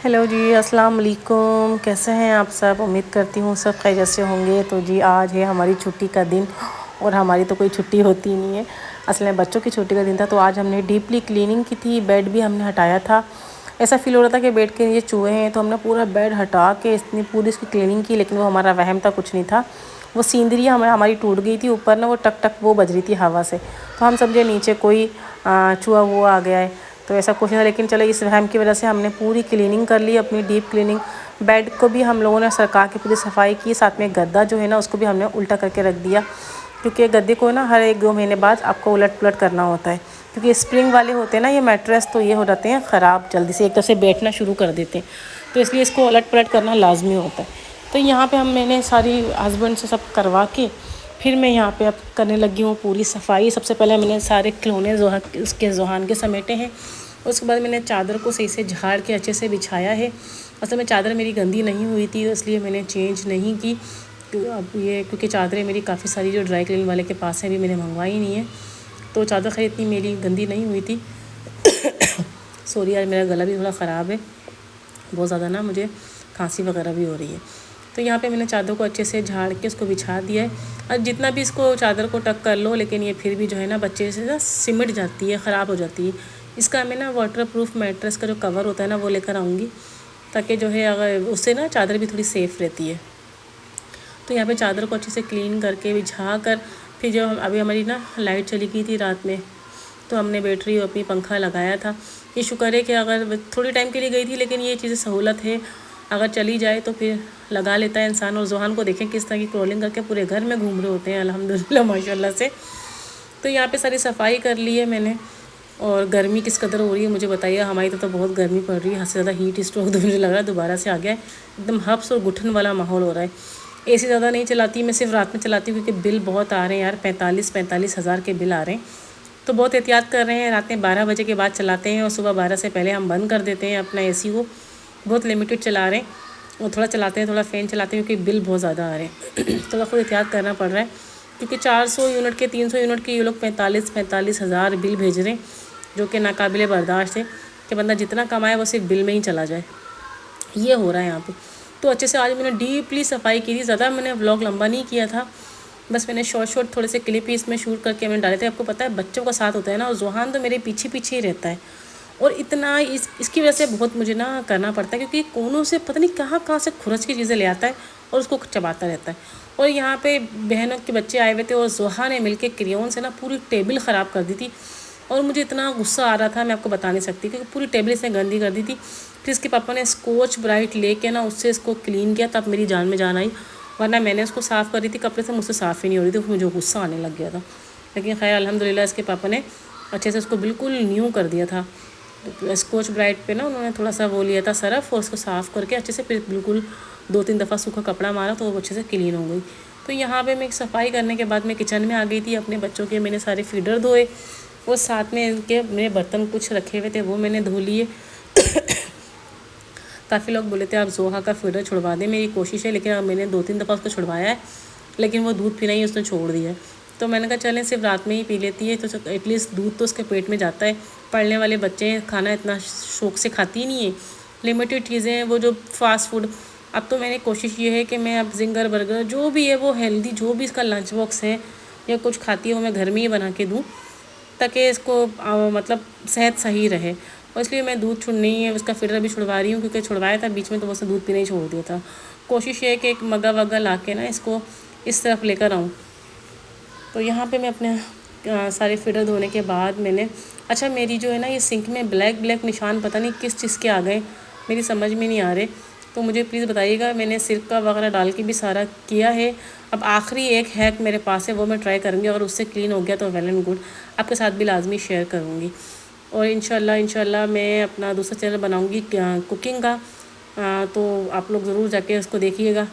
Hello जी, अस्सलाम वालेकुम। कैसे हैं आप सब? उम्मीद करती हूँ सब खैरियत से होंगे। तो जी आज है हमारी छुट्टी का दिन और हमारी तो कोई छुट्टी होती ही नहीं है। असल में बच्चों की छुट्टी का दिन था, तो आज हमने डीपली क्लीनिंग की थी। बेड भी हमने हटाया था। ऐसा फील हो रहा था कि बेड के नीचे चूहे हैं, तो हमने पूरा बेड हटा के इतनी पूरी इसकी क्लीनिंग की। लेकिन वो हमारा वहम था, कुछ नहीं था। वो सीनरी हमारी टूट गई थी। ऊपर ना वो टक टक वो बज रही थी हवा से, तो हम समझे नीचे कोई चूहा वो आ गया है। तो ऐसा कुछ नहीं था, लेकिन चलो इस वहम की वजह से हमने पूरी क्लीनिंग कर ली, अपनी डीप क्लीनिंग। बेड को भी हम लोगों ने सरका के पूरी सफाई की। साथ में गद्दा जो है ना, उसको भी हमने उल्टा करके रख दिया, क्योंकि गद्दे को ना हर 1-2 महीने बाद आपको उलट पुलट करना होता है, क्योंकि स्प्रिंग वाले होते हैं ना ये मैट्रेस, तो ये हो जाते हैं ख़राब जल्दी से, एक तरफ से बैठना शुरू कर देते हैं। तो इसलिए इसको उलट पुलट करना लाजमी होता है। तो यहाँ पे मैंने सारी हस्बैंड से सब करवा के फिर मैं यहाँ पे अब करने लगी हूँ पूरी सफाई। सबसे पहले मैंने सारे खिलौने उसके जोहान के समेटे हैं। उसके बाद मैंने चादर को सही से झाड़ के अच्छे से बिछाया है। असल में चादर मेरी गंदी नहीं हुई थी, इसलिए मैंने चेंज नहीं की। अब ये क्योंकि चादरें मेरी काफ़ी सारी जो ड्राई क्लीन वाले के पास हैं, अभी मैंने मंगवाई नहीं है, तो चादर खैर इतनी मेरी गंदी नहीं हुई थी। सॉरी यार, मेरा गला भी थोड़ा ख़राब है, बहुत ज़्यादा ना मुझे खांसी वगैरह भी हो रही है। तो यहाँ पे मैंने चादर को अच्छे से झाड़ के उसको बिछा दिया है। और जितना भी इसको चादर को टक कर लो, लेकिन ये फिर भी जो है ना बच्चे से ना सिमट जाती है, ख़राब हो जाती है। इसका मैं ना वाटरप्रूफ मैट्रेस का जो कवर होता है ना, वो लेकर आऊँगी, ताकि जो है अगर उससे ना चादर भी थोड़ी सेफ़ रहती है। तो यहाँ पे चादर को अच्छे से क्लीन करके बिछा कर फिर जो अभी हमारी ना लाइट चली गई थी रात में, तो हमने बैटरी और अपनी पंखा लगाया था। ये शुक्र है कि अगर थोड़ी टाइम के लिए गई थी, लेकिन ये चीज़ें सहूलत है, अगर चली जाए तो फिर लगा लेता है इंसान। और जोहान को देखें किस तरह की क्रॉलिंग करके पूरे घर में घूम रहे होते हैं, अल्हम्दुलिल्लाह माशाल्लाह से। तो यहाँ पे सारी सफाई कर ली है मैंने। और गर्मी किस कदर हो रही है मुझे बताइए। हमारी तो बहुत गर्मी पड़ रही है, हद से ज़्यादा हीट स्ट्रोक तो मुझे लग रहा है दोबारा से आ गया है। एकदम हब्स और घुटन वाला माहौल हो रहा है। एसी ज़्यादा नहीं चलाती, मैं सिर्फ रात में चलाती हूँ, क्योंकि बिल बहुत आ रहे हैं यार, 45 हज़ार के बिल आ रहे हैं। तो बहुत एहतियात कर रहे हैं, रात में 12 बजे के बाद चलाते हैं और सुबह 12 से पहले हम बंद कर देते हैं अपना एसी को। बहुत लिमिटेड चला रहे हैं, और थोड़ा चलाते हैं, थोड़ा फ़ैन चलाते हैं, क्योंकि बिल बहुत ज़्यादा आ रहे हैं। थोड़ा खुद एहतियात करना पड़ रहा है, क्योंकि 400 यूनिट के 300 यूनिट के ये लोग 45 हज़ार बिल भेज रहे हैं, जो कि नाकाबिले बर्दाश्त है कि बंदा जितना कमाए वो सिर्फ बिल में ही चला जाए। ये हो रहा है यहाँ पे। तो अच्छे से आज मैंने डीपली सफाई की थी। ज़्यादा मैंने व्लॉग लंबा नहीं किया था, बस मैंने शॉर्ट थोड़े से क्लिप ही इसमें शूट करके मैंने डाले थे। आपको पता है बच्चों का साथ होता है ना, और जोहान तो मेरे पीछे पीछे ही रहता है, और इतना इसकी वजह से बहुत मुझे ना करना पड़ता है, क्योंकि कोनों से पता नहीं कहाँ से खुरच की चीज़ें ले आता है और उसको चबाता रहता है। और यहाँ पे बहनों के बच्चे आए हुए थे, और जोहा ने मिलके क्रेयॉन से ना पूरी टेबल ख़राब कर दी थी। और मुझे इतना गुस्सा आ रहा था, मैं आपको बता नहीं सकती, क्योंकि पूरी टेबल इसने गंदी कर दी थी। फिर इसके पापा ने स्कॉच ब्राइट लेके ना उससे इसको क्लीन किया, तब मेरी जान में जान आई, वरना मैंने उसको साफ़ कर दी थी कपड़े से, मुझसे साफ़ ही नहीं हो रही थी, मुझे गुस्सा आने लग गया था। लेकिन खैर अल्हम्दुलिल्लाह इसके पापा ने अच्छे से उसको बिल्कुल न्यू कर दिया था। स्कॉच ब्राइट पे ना उन्होंने थोड़ा सा वो लिया था सरफ़, और उसको साफ़ करके अच्छे से फिर बिल्कुल 2-3 दफ़ा सूखा कपड़ा मारा, तो वो अच्छे से क्लीन हो गई। तो यहाँ पे मैं सफाई करने के बाद मैं किचन में आ गई थी। अपने बच्चों के मैंने सारे फीडर धोए, और साथ में इनके मेरे बर्तन कुछ रखे हुए थे वो मैंने धो लिए। काफ़ी लोग बोले थे आप जोहा का फीडर छुड़वा दें, मेरी कोशिश है, लेकिन अब मैंने 2-3 दफ़ा उसको छुड़वाया है, लेकिन वो दूध पीना ही उसने छोड़ दिया है। तो मैंने कहा चलें सिर्फ रात में ही पी लेती है, तो एटलीस्ट दूध तो उसके पेट में जाता है। पढ़ने वाले बच्चे हैं, खाना इतना शौक से खाती ही नहीं है, लिमिटेड चीज़ें हैं वो जो फास्ट फूड। अब तो मैंने कोशिश ये है कि मैं अब जिंगर बर्गर जो भी है वो हेल्दी, जो भी इसका लंच बॉक्स है या कुछ खाती है वो मैं घर में ही बना के दूँ, ताकि इसको मतलब सेहत सही रहे। और इसलिए मैं दूध छुड़नी है, उसका फिल्टर भी छुड़वा रही हूँ, क्योंकि छुड़वाया था बीच में तो उसने दूध पीना ही छोड़ दिया था। कोशिश ये है कि एक मग्गा वग्गा ला के ना इसको इस तरफ लेकर आऊँ। तो यहाँ पे मैं अपने सारे फिल्टर धोने के बाद मैंने, अच्छा मेरी जो है ना ये सिंक में ब्लैक निशान पता नहीं किस चीज़ के आ गए, मेरी समझ में नहीं आ रहे, तो मुझे प्लीज़ बताइएगा। मैंने सिरका वगैरह डाल के भी सारा किया है। अब आखिरी एक हैक मेरे पास है, वो मैं ट्राई करूँगी, अगर उससे क्लीन हो गया तो वेल एंड गुड, आपके साथ भी लाजमी शेयर करूँगी। और इंशाल्लाह मैं अपना दूसरा चैनल बनाऊँगी कुकिंग का, तो आप लोग ज़रूर जाके उसको देखिएगा।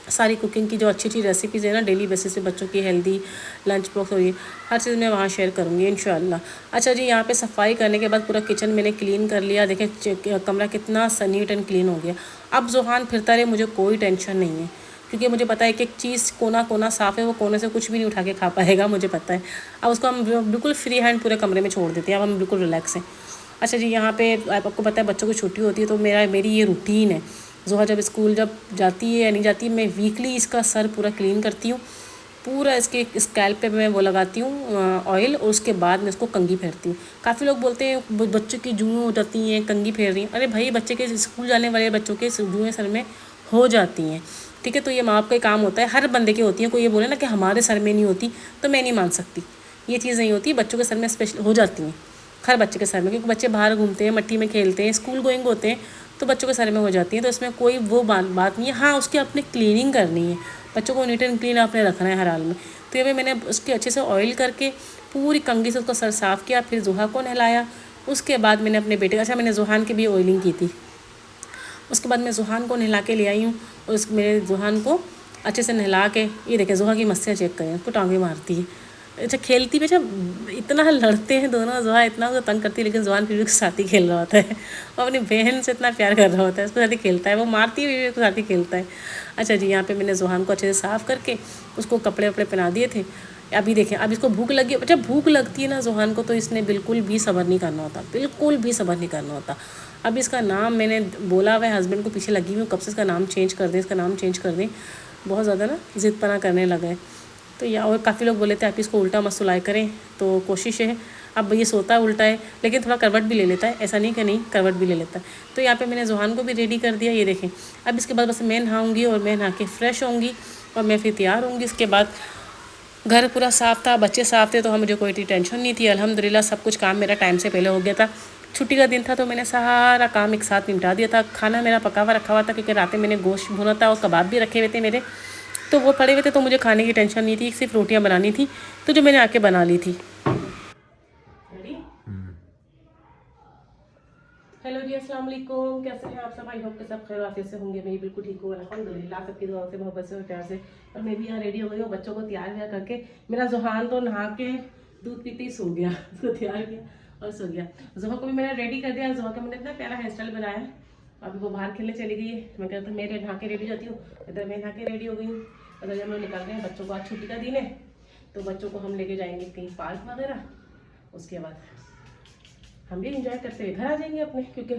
सारी कुकिंग की जो अच्छी रेसिपीज़ है ना, डेली बेसिस पे बच्चों की हेल्दी लंच बॉक्स और ये हर चीज़ मैं वहाँ शेयर करूँगी इंशाल्लाह। अच्छा जी, यहाँ पे सफाई करने के बाद पूरा किचन मैंने क्लीन कर लिया। देखें कमरा कितना नीट एंड क्लीन हो गया। अब जोहान फिरता रहे, मुझे कोई टेंशन नहीं है, क्योंकि मुझे पता है कि एक चीज़ कोना साफ़ है, वो कोने से कुछ भी नहीं उठा के खा पाएगा, मुझे पता है। अब उसको हम बिल्कुल फ्री हैंड पूरे कमरे में छोड़ देते हैं, अब हम बिल्कुल रिलैक्स हैं। अच्छा जी, यहाँ पे आपको पता है बच्चों को छुट्टी होती है तो मेरी ये रूटीन है। ज़ोहा जब स्कूल जाती है या नहीं जाती, मैं वीकली इसका सर पूरा क्लीन करती हूँ, पूरा इसके स्कैल्प पे मैं वो लगाती हूँ ऑयल, और उसके बाद मैं इसको कंघी फेरती हूँ। काफ़ी लोग बोलते हैं बच्चों की जूएँ हो जाती हैं कंघी फेर रही हैं। अरे भाई, बच्चे के स्कूल जाने वाले बच्चों के जूएँ सर में हो जाती हैं, ठीक है। तो ये माँ बाप का काम होता है, हर बंदे की होती है। कोई ये बोले ना कि हमारे सर में नहीं होती, तो मैं नहीं मान सकती। ये चीज़ नहीं होती, बच्चों के सर में स्पेशल हो जाती हैं, हर बच्चे के सर में, क्योंकि बच्चे बाहर घूमते हैं, मट्टी में खेलते हैं, स्कूल गोइंग होते हैं, तो बच्चों के सर में हो जाती हैं। तो इसमें कोई वो बात नहीं है। हाँ, उसकी अपने क्लीनिंग करनी है, बच्चों को नीट एंड क्लीन आपने रखना है हर हाल में। तो ये मैंने उसके अच्छे से ऑयल करके पूरी कंघी से उसका सर साफ़ किया, फिर ज़ोहा को नहलाया। उसके बाद मैंने अपने बेटे का, अच्छा मैंने ज़ोहान की भी ऑयलिंग की थी। उसके बाद मैं ज़ोहान को नहला के ले आई हूँ, और मेरे ज़ोहान को अच्छे से नहला के, ये देखें ज़ोहा की मस्तियाँ चेक करें, उसको टांगे मारती है। अच्छा खेलती भी, अच्छा इतना लड़ते हैं दोनों, ज़ोहा इतना उसको तंग करती है, लेकिन ज़ोहान फिर भी उसके साथ ही खेल रहा होता है, और अपनी बहन से इतना प्यार कर रहा होता है, उसके साथ ही खेलता है, वो मारती है भी उसके साथ ही खेलता है। अच्छा जी, यहाँ पे मैंने ज़ोहान को अच्छे से साफ़ करके उसको कपड़े वपड़े पहना दिए थे। अभी देखें, अब इसको भूख लगी। अच्छा भूख लगती है ना ज़ोहान को, तो इसने बिल्कुल भी सब्र नहीं करना होता, बिल्कुल भी सब्र नहीं करना होता। अब इसका नाम मैंने बोला हुआ है, हस्बैंड को पीछे लगी हुई हूँ कब से इसका नाम चेंज कर दें, इसका नाम चेंज कर दें। बहुत ज़्यादा ना ज़िद पना करने लगा है। तो या और काफ़ी लोग बोले थे आप इसको उल्टा मत सुलाया करें, तो कोशिश है। अब ये सोता है उल्टा है, लेकिन थोड़ा करवट भी ले लेता है, ऐसा नहीं कि नहीं, करवट भी ले लेता है। तो यहाँ पे मैंने ज़ोहान को भी रेडी कर दिया, ये देखें। अब इसके बाद बस मैं नहाऊँगी, और मैं नहा के फ्रेश होंगी, और मैं फिर तैयार होंगी। इसके बाद घर पूरा साफ़ था, बच्चे साफ़ थे, तो हम मुझे कोई टेंशन नहीं थी। अल्हम्दुलिल्लाह सब कुछ काम मेरा टाइम से पहले हो गया था। छुट्टी का दिन था तो मैंने सारा काम एक साथ निपटा दिया था। खाना मेरा पका हुआ रखा हुआ था, क्योंकि रात में मैंने गोश्त भुना था और कबाब भी रखे हुए थे मेरे, तो वो पड़े हुए थे, तो मुझे खाने की टेंशन नहीं थी, सिर्फ रोटियां बनानी थी, तो जो मैंने आके बना ली थी। हेलो जी, अस्सलाम वालेकुम, कैसे हैं आप सब? आई होप के सब खैर आफियत से होंगे। मैं बिल्कुल ठीक हूँ अल्हम्दुलिल्लाह, सबकी दुआ से, मोहब्बत से और प्यार से। और मैं भी यहाँ रेडी हो गई हूँ, बच्चों को तैयार व्यार करके। मेरा ज़ोहान तो नहा के दूध पीते ही सो गया, उसको तैयार किया और सो गया। ज़ोहा को भी मैंने रेडी कर दिया। ज़ोहा का मैंने इतना प्यारा हेयर स्टाइल बनाया है, अभी वो बाहर खेलने चली गई है। मैं कहता मेरे नहा के रेडी जाती हूँ, इधर मैं नहा के रेडी हो गई हूँ। अगर जब हम निकल रहे हैं, बच्चों को आज छुट्टी का दिन है, तो बच्चों को हम लेके जाएंगे कहीं पार्क वगैरह। उसके बाद हम भी इंजॉय करते हुए घर आ जाएंगे अपने, क्योंकि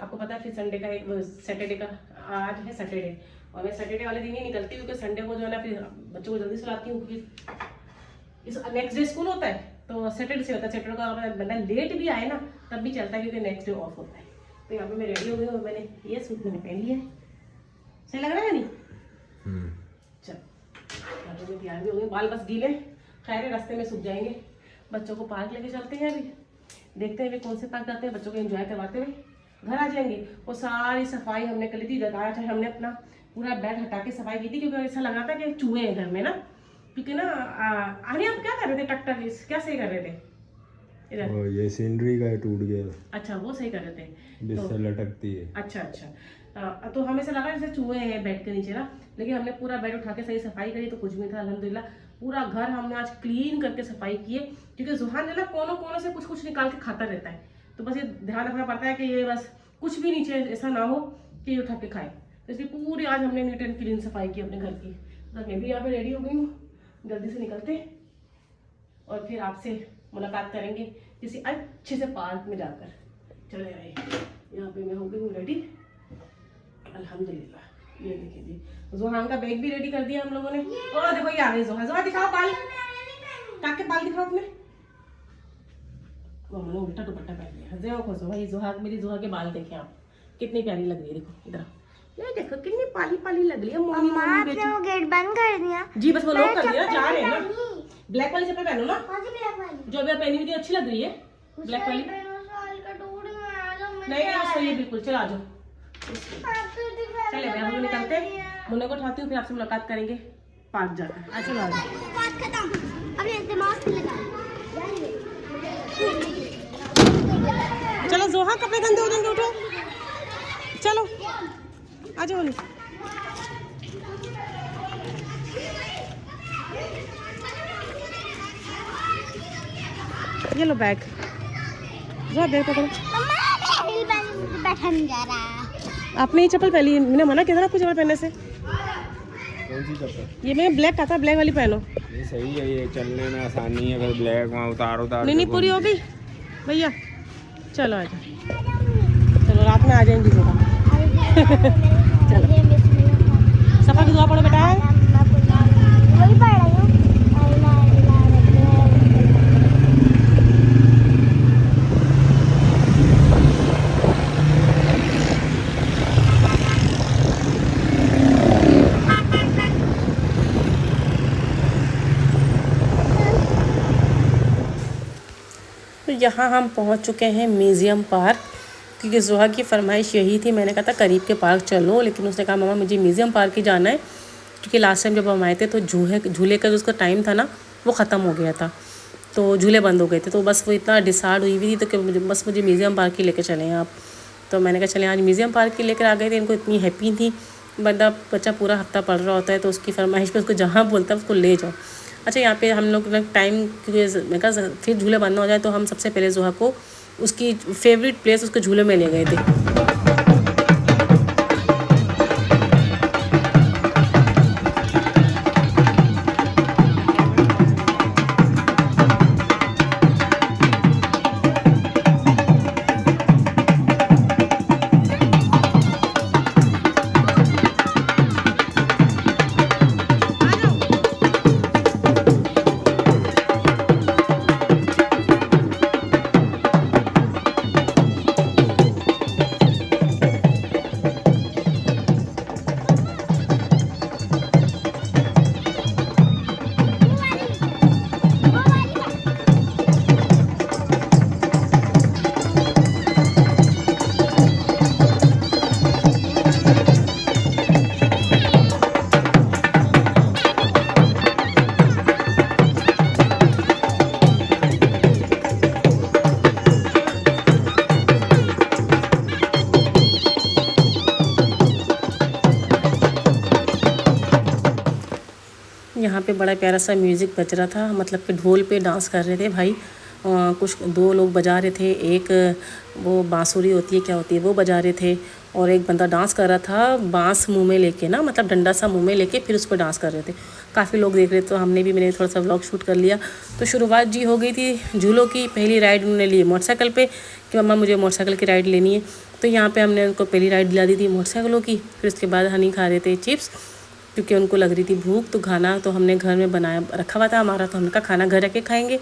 आपको पता है फिर संडे का एक सैटरडे का, आज है सैटरडे, और मैं सैटरडे वाले दिन ही निकलती हूँ, क्योंकि संडे को जो है ना फिर बच्चों को जल्दी सुलाती हूँ, क्योंकि इस नेक्स्ट डे स्कूल होता है, तो सैटरडे से होता है। सैटरडे का बंदा लेट भी आए ना तब भी चलता है, क्योंकि नेक्स्ट डे ऑफ होता है। तो यहाँ पे मैं रेडी हो गई हूँ, मैंने ये सूट मैंने पहन लिया है, सही लग रहा है नहीं? चल मैं तैयार भी हो गई, बाल बस गीले, खैर रास्ते में सूख जाएंगे। बच्चों को पार्क लेके चलते हैं, अभी देखते हैं अभी कौन से पार्क जाते हैं, बच्चों को एंजॉय करवाते हुए घर आ जाएंगे। और सारी सफाई हमने कर ली थी, आज हमने अपना पूरा बेड हटा के सफाई की थी, क्योंकि ऐसा लगा था कि चूहे हैं घर में ना, क्योंकि ना आने आप क्या कर रहे थे, टक्टर क्या सही कर रहे थे इधर? ये सीनरी का टूट गया। अच्छा वो सही कर रहे थे, तो लटकती है। अच्छा तो हमें से लगा जैसे चूहे हैं बेड के नीचे ना, लेकिन हमने पूरा बेड उठा के सही सफाई करी तो कुछ भी था अल्हम्दुलिल्लाह। पूरा घर हमने आज क्लीन करके सफाई की है, क्योंकि ज़ोहान जो ना कोनों कोनों से कुछ कुछ निकाल के खाता रहता है, तो बस ये ध्यान रखना पड़ता है कि ये बस कुछ भी नीचे ऐसा ना हो कि ये उठा के खाए। तो इसलिए पूरी आज हमने नीट एंड क्लीन सफाई की अपने घर की। तो मैं भी यहाँ पे रेडी हो गई हूँ, जल्दी से निकलते और फिर आपसे मुलाकात करेंगे किसी अच्छे से पार्क में जाकर। चले आए, यहाँ पे मैं हो गई हूँ रेडी अल्हम्दुलिल्लाह। ये देखिए जी, ज़ोहान का बैग भी रेडी कर दिया हम लोगों ने। और देखो ये आ गई ज़ोहा। ज़ोहा दिखाओ बाल, काके बाल दिखाओ अपने। मैंने उल्टा दुपट्टा पहन लिया। देखो ज़ोहा, ये ज़ोहा, मेरी ज़ोहा के बाल देखें आप, कितनी प्यारी लग रही है। देखो इधर, ये देखो कितनी पाली पाली लग रही है। मम्मा आपने वो गेट बंद कर दिया? जी बस वो लॉक कर दिया, जा रहे हैं ना। ब्लैक वाली चप्पल पहनो ना, जो अभी पहनी हुई थी अच्छी लग रही है ब्लैक वाली। नहीं नहीं सही है बिल्कुल, चलो आ जाओ। चले हम लोग निकलते हैं, मुन्ना को उठाती हूँ, फिर आपसे मुलाकात करेंगे पार्क जाकर। अच्छा चलो आ जाओ। चलो ज़ोहा कपड़े गंदे हो जाएंगे, उठो चलो आ जाओ। ये लो बैग, ज़ोहा बैग पकड़ो। बैठा नहीं जा रहा। आपने ये चप्पल पहनी, मैंने मना किया था ना आपको चप्पल पहनने से। कौन सी चप्पल? ये मैं ब्लैक आता, ब्लैक वाली पहनो। ये सही है, ये चलने में आसानी है, अगर ब्लैक वहाँ उतारो नहीं पूरी हो गई भैया, चलो आ जाओ, चलो रात में आ जाएंगी जोहा। चलो सफ़ा की दुआ पढ़ो बेटा। वही पढ़ रही हूँ। तो यहाँ हम पहुँच चुके हैं म्यूज़ियम पार्क, क्योंकि जोहा की फरमाइश यही थी। मैंने कहा था करीब के पार्क चलो, लेकिन उसने कहा मम्मा मुझे म्यूज़ियम पार्क ही जाना है, क्योंकि लास्ट टाइम जब हम आए थे तो झूले का जो उसका टाइम था ना वो ख़त्म हो गया था, तो झूले बंद हो गए थे। तो बस वो इतना डिसाइड हुई हुई थी तो कि मुझे म्यूज़ियम पार्क ही लेकर चलें आप। तो मैंने कहा चलें आज म्यूज़ियम पार्क ही लेकर आ गए थे। इनको इतनी हैप्पी थी, बच्चा पूरा हफ्ता पढ़ रहा होता है तो उसकी फरमाइश पे उसको जहाँ बोलता है उसको ले जाओ। अच्छा यहाँ पे हम लोग टाइम, क्योंकि मैं कहा फिर झूले बंद हो जाए, तो हम सबसे पहले जोहा को उसकी फेवरेट प्लेस उसके झूले में ले गए थे। यहाँ पे बड़ा प्यारा सा म्यूज़िक बज रहा था, मतलब कि ढोल पे डांस कर रहे थे भाई। कुछ दो लोग बजा रहे थे, एक वो बांसुरी होती है क्या होती है वो बजा रहे थे, और एक बंदा डांस कर रहा था बांस मुंह में लेके ना, मतलब डंडा सा मुंह में लेके फिर उस पर डांस कर रहे थे। काफ़ी लोग देख रहे थे, तो मैंने थोड़ा सा व्लॉग शूट कर लिया। तो शुरुआत जी हो गई थी झूलों की। पहली राइड उन्होंने ली मोटरसाइकिल पे कि मम्मा मुझे मोटरसाइकिल की राइड लेनी है, तो यहाँ पे हमने उनको पहली राइड दिला दी थी मोटरसाइकिलों की। फिर उसके बाद हनी खा रहे थे चिप्स, क्योंकि उनको लग रही थी भूख। तो खाना तो हमने घर में बनाया रखा हुआ था हमारा, तो हमने कहा खाना घर रख खाएंगे।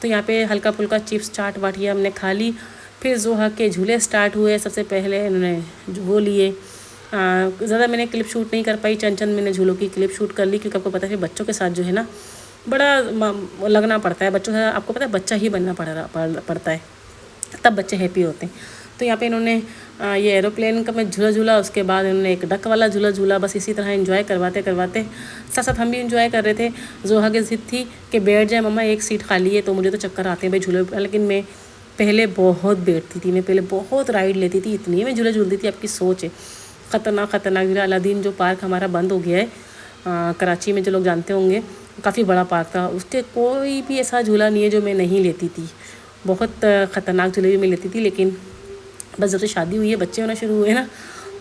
तो यहाँ पे हल्का फुल्का चिप्स चाट बाटिया हमने खा ली। फिर जोहा के झूले स्टार्ट हुए। सबसे पहले उन्होंने वो लिए, ज़्यादा मैंने क्लिप शूट नहीं कर पाई, चंद मैंने झूलों की क्लिप शूट कर ली, क्योंकि आपको पता है बच्चों के साथ जो है ना बड़ा लगना पड़ता है। बच्चों से आपको पता है बच्चा ही बनना पड़ता है, तब बच्चे हैप्पी होते हैं। तो यहाँ पे इन्होंने ये एरोप्लेन का मैं झूला, उसके बाद इन्होंने एक डक वाला झूला। बस इसी तरह एंजॉय करवाते साथ साथ हम भी एंजॉय कर रहे थे। जोहा की ज़िद थी कि बैठ जाए मम्मा, एक सीट खाली है। तो मुझे तो चक्कर आते हैं भाई झूले पर, लेकिन मैं पहले बहुत बैठती थी, मैं पहले बहुत राइड लेती थी, इतनी मैं झूले झूलती थी आपकी सोच है। ख़तरनाक अलादीन जो पार्क हमारा बंद हो गया है कराची में, जो लोग जानते होंगे, काफ़ी बड़ा पार्क था। उसके कोई भी ऐसा झूला नहीं है जो मैं नहीं लेती थी। बहुत ख़तरनाक झूले भी मैं लेती थी, लेकिन बस जब से शादी हुई है, बच्चे होना शुरू हुए ना,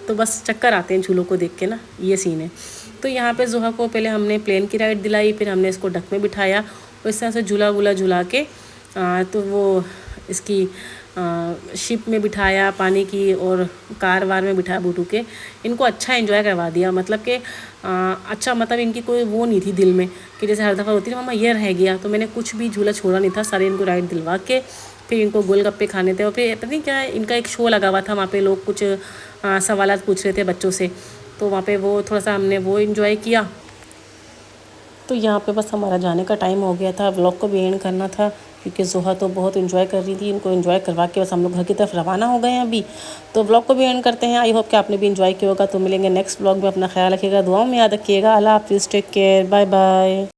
तो बस चक्कर आते हैं झूलों को देख के ना, ये सीन है। तो यहाँ पे जोहा को पहले हमने प्लेन की राइड दिलाई, फिर हमने इसको डक में बिठाया, और इस तरह से झूला के तो वो इसकी शिप में बिठाया पानी की, और कार वार में बिठाया बूटू के। इनको अच्छा एंजॉय करवा दिया, मतलब कि अच्छा, मतलब इनकी कोई वो नहीं थी दिल में कि जैसे हर दफ़ा होती है मम्मा ये रह गया। तो मैंने कुछ भी झूला छोड़ा नहीं था, सारे इनको राइड दिलवा के फिर इनको गोलगप्पे खाने थे। और फिर पता नहीं क्या इनका एक शो लगा हुआ था, वहाँ पे लोग कुछ सवालात पूछ रहे थे बच्चों से, तो वहाँ पे वो थोड़ा सा हमने वो एंजॉय किया। तो यहाँ पे बस हमारा जाने का टाइम हो गया था, व्लॉग को भी एंड करना था, क्योंकि जोहा तो बहुत एंजॉय कर रही थी। इनको एंजॉय करवा के बस हम लोग घर की तरफ रवाना हो गए हैं अभी। तो व्लॉग को भी एंड करते हैं। आई होप कि आपने भी एंजॉय किया होगा। तो मिलेंगे नेक्स्ट व्लॉग में। अपना ख्याल रखिएगा, दुआओं में याद रखिएगा। अल्लाह हाफिज़, टेक केयर, बाय बाय।